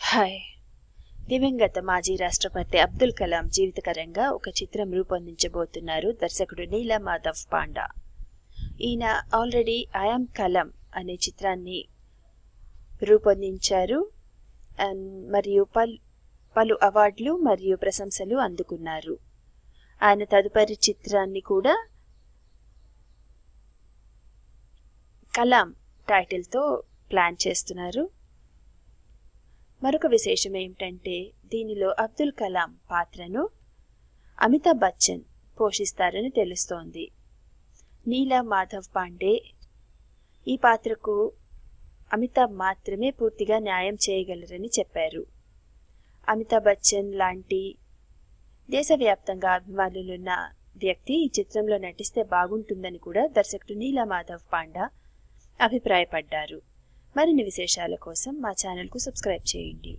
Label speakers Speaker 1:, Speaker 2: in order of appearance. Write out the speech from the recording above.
Speaker 1: Hi. దివంగత మాజీ రాష్ట్రపతి అబ్దుల్ కలాం జీవితకరంగా ఒక చిత్రం రూపొందించబోతున్నారు దర్శకుడు నీలా మాధవ్ పాండా. ఈయన ఆల్రెడీ ఐయామ్ కలాం అనే చిత్రాన్ని రూపొందించారు మరియు పలు అవార్డులు మరియు ప్రశంసలు అందుకున్నారు. ఆయన తదుపరి చిత్రాన్ని కూడా కలాం టైటిల్తో ప్లాన్ చేస్తున్నారు. మరొక విశేషం ఏమిటంటే దీనిలో అబ్దుల్ కలాం పాత్రను అమితాబ్ బచ్చన్ పోషిస్తారని తెలుస్తోంది. నీలా మాధవ్ పాండే ఈ పాత్రకు అమితాబ్ మాత్రమే పూర్తిగా న్యాయం చేయగలరని చెప్పారు. అమితాబ్ బచ్చన్ లాంటి దేశవ్యాప్తంగా అభిమానులున్న వ్యక్తి ఈ చిత్రంలో నటిస్తే బాగుంటుందని కూడా దర్శకుడు నీలా మాధవ్ పాండా అభిప్రాయపడ్డారు. మరిన్ని విశేషాల కోసం మా ఛానల్కు సబ్స్క్రైబ్ చేయండి.